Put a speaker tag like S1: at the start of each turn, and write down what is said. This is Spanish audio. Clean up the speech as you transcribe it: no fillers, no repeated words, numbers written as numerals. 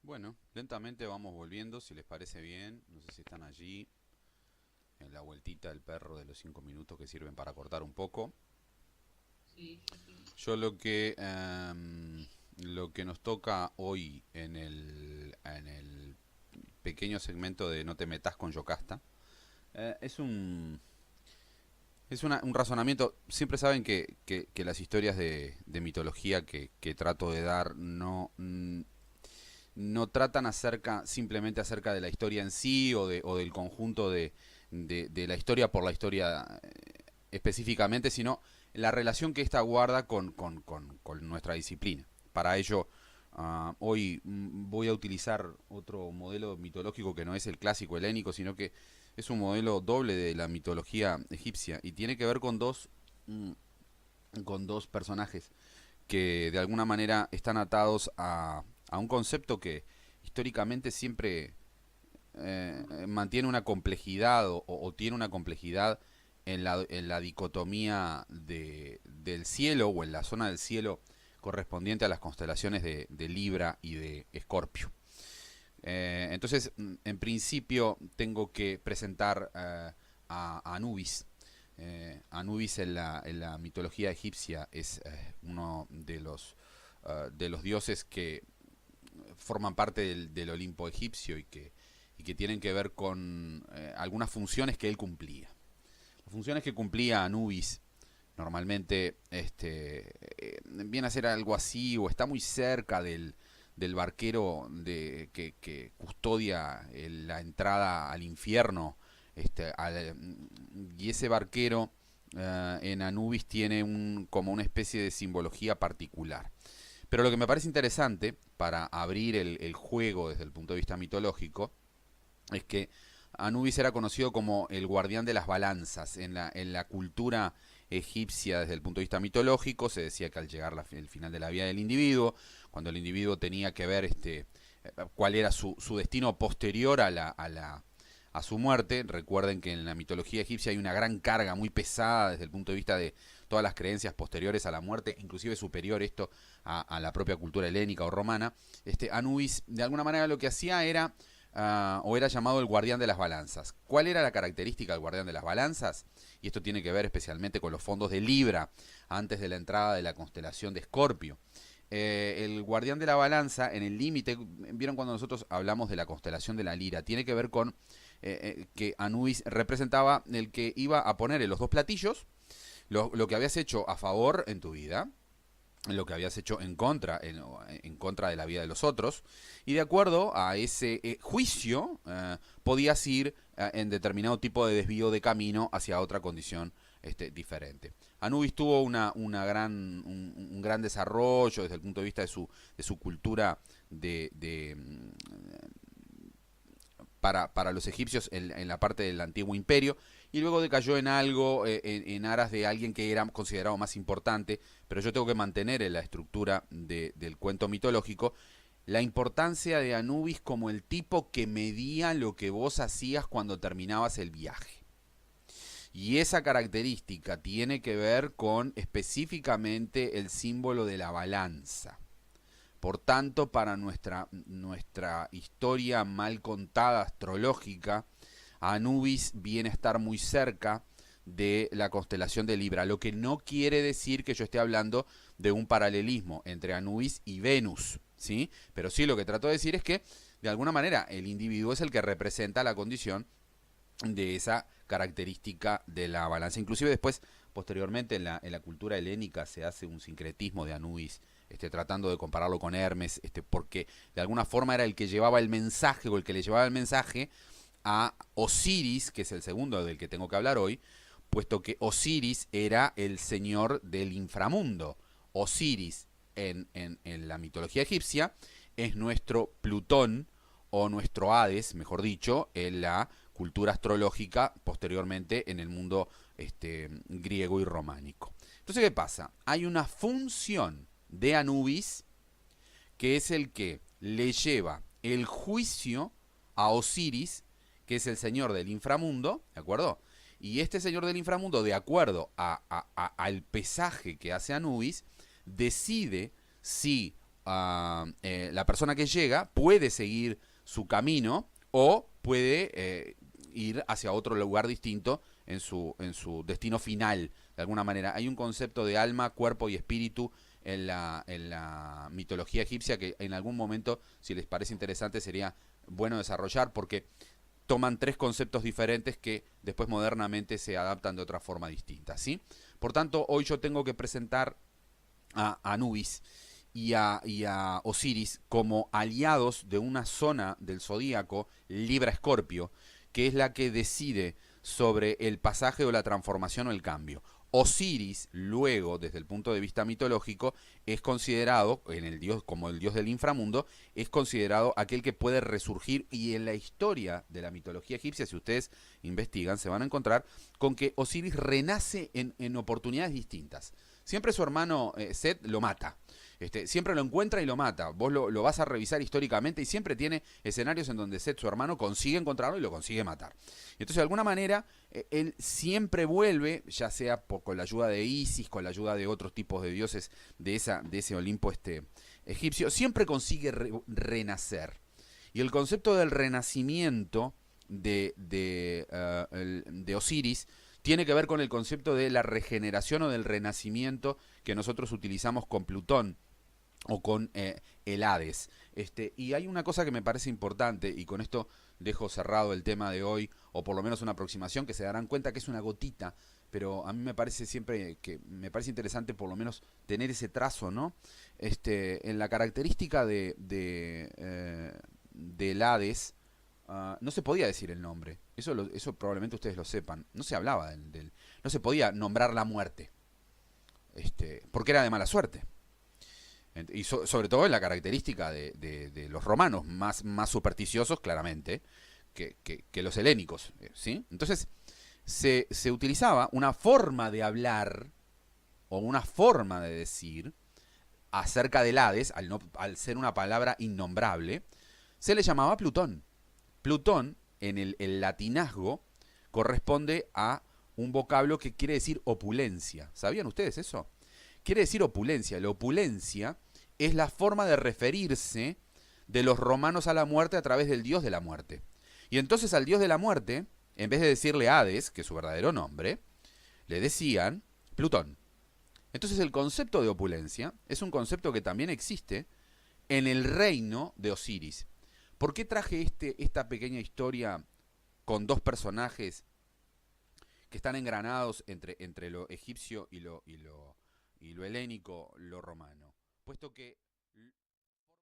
S1: Bueno, lentamente vamos volviendo, si les parece bien. No sé si están allí en la vueltita del perro de los 5 minutos que sirven para cortar un poco.
S2: Sí, sí, sí.
S1: Yo lo que nos toca hoy en el pequeño segmento de No te metas con Yocasta, es un razonamiento. Siempre saben que las historias de mitología que trato de dar no tratan simplemente acerca de la historia en sí o del conjunto de la historia por la historia específicamente, sino la relación que ésta guarda con nuestra disciplina. Para ello, hoy voy a utilizar otro modelo mitológico que no es el clásico helénico, sino que es un modelo doble de la mitología egipcia y tiene que ver mm, con dos personajes que de alguna manera están atados a un concepto que históricamente siempre mantiene una complejidad o tiene una complejidad en la dicotomía del cielo o en la zona del cielo correspondiente a las constelaciones de Libra y de Escorpio. Entonces, en principio, tengo que presentar a Anubis. Anubis en la mitología egipcia es uno de los dioses que forman parte del Olimpo egipcio y que tienen que ver con algunas funciones que él cumplía. Las funciones que cumplía Anubis normalmente viene a ser algo así o está muy cerca del barquero que custodia la entrada al infierno. Y ese barquero en Anubis tiene como una especie de simbología particular. Pero lo que me parece interesante para abrir el juego desde el punto de vista mitológico es que Anubis era conocido como el guardián de las balanzas. En la cultura egipcia, desde el punto de vista mitológico, se decía que al llegar el final de la vida del individuo, cuando el individuo tenía que ver cuál era su destino posterior a su muerte. Recuerden que en la mitología egipcia hay una gran carga muy pesada desde el punto de vista de todas las creencias posteriores a la muerte, inclusive superior esto a la propia cultura helénica o romana. Anubis, de alguna manera, lo que hacía era o era llamado el guardián de las balanzas. ¿Cuál era la característica del guardián de las balanzas? Y esto tiene que ver especialmente con los fondos de Libra, antes de la entrada de la constelación de Escorpio. El guardián de la balanza, en el límite, vieron cuando nosotros hablamos de la constelación de la Lira, tiene que ver con que Anubis representaba el que iba a poner en los dos platillos lo que habías hecho a favor en tu vida, lo que habías hecho en contra de la vida de los otros, y de acuerdo a ese juicio podías ir en determinado tipo de desvío de camino hacia otra condición diferente. Anubis tuvo un gran desarrollo desde el punto de vista de su cultura para los egipcios en la parte del antiguo imperio, y luego decayó en algo en aras de alguien que era considerado más importante, pero yo tengo que mantener en la estructura del cuento mitológico la importancia de Anubis como el tipo que medía lo que vos hacías cuando terminabas el viaje. Y esa característica tiene que ver con específicamente el símbolo de la balanza. Por tanto, para nuestra historia mal contada astrológica, Anubis viene a estar muy cerca de la constelación de Libra, lo que no quiere decir que yo esté hablando de un paralelismo entre Anubis y Venus, ¿sí? Pero sí lo que trato de decir es que, de alguna manera, el individuo es el que representa la condición de esa característica de la balanza. Inclusive después, posteriormente, en la cultura helénica se hace un sincretismo de Anubis, tratando de compararlo con Hermes, porque de alguna forma era el que llevaba el mensaje o el que le llevaba el mensaje a Osiris, que es el segundo del que tengo que hablar hoy, puesto que Osiris era el señor del inframundo. Osiris en la mitología egipcia es nuestro Plutón o nuestro Hades, mejor dicho, en la cultura astrológica posteriormente en el mundo griego y románico. Entonces, ¿qué pasa? Hay una función de Anubis que es el que le lleva el juicio a Osiris, que es el señor del inframundo, ¿de acuerdo? Y este señor del inframundo, de acuerdo al pesaje que hace Anubis, decide si la persona que llega puede seguir su camino o puede ir hacia otro lugar distinto en su destino final, de alguna manera. Hay un concepto de alma, cuerpo y espíritu en la mitología egipcia que en algún momento, si les parece interesante, sería bueno desarrollar, porque toman tres conceptos diferentes que después modernamente se adaptan de otra forma distinta, ¿sí? Por tanto, hoy yo tengo que presentar a Anubis y a Osiris como aliados de una zona del zodíaco, Libra-Escorpio, que es la que decide sobre el pasaje o la transformación o el cambio. Osiris, luego, desde el punto de vista mitológico, es considerado, en el dios, como el dios del inframundo, es considerado aquel que puede resurgir, y en la historia de la mitología egipcia, si ustedes investigan, se van a encontrar con que Osiris renace en oportunidades distintas. Siempre su hermano Set lo mata. Siempre lo encuentra y lo mata. Vos lo vas a revisar históricamente y siempre tiene escenarios en donde Set, su hermano, consigue encontrarlo y lo consigue matar. Entonces, de alguna manera, él siempre vuelve, ya sea con la ayuda de Isis, con la ayuda de otros tipos de dioses de ese Olimpo egipcio, siempre consigue renacer. Y el concepto del renacimiento de Osiris tiene que ver con el concepto de la regeneración o del renacimiento que nosotros utilizamos con Plutón o con el Hades. Y hay una cosa que me parece importante, y con esto dejo cerrado el tema de hoy, o por lo menos una aproximación que se darán cuenta que es una gotita, pero a mí me parece siempre que me parece interesante por lo menos tener ese trazo, ¿no? En la característica del Hades, no se podía decir el nombre. Eso probablemente ustedes lo sepan. No se hablaba no se podía nombrar la muerte. Porque era de mala suerte. Y sobre todo en la característica de los romanos, más supersticiosos, claramente, que los helénicos. ¿Sí? Entonces, se utilizaba una forma de hablar o una forma de decir acerca del Hades, al ser una palabra innombrable, se le llamaba Plutón. Plutón, en el latinazgo, corresponde a un vocablo que quiere decir opulencia. ¿Sabían ustedes eso? Quiere decir opulencia. La opulencia es la forma de referirse de los romanos a la muerte a través del dios de la muerte. Y entonces al dios de la muerte, en vez de decirle Hades, que es su verdadero nombre, le decían Plutón. Entonces el concepto de opulencia es un concepto que también existe en el reino de Osiris. ¿Por qué traje esta pequeña historia con dos personajes que están engranados entre lo egipcio y lo helénico, lo romano? Puesto que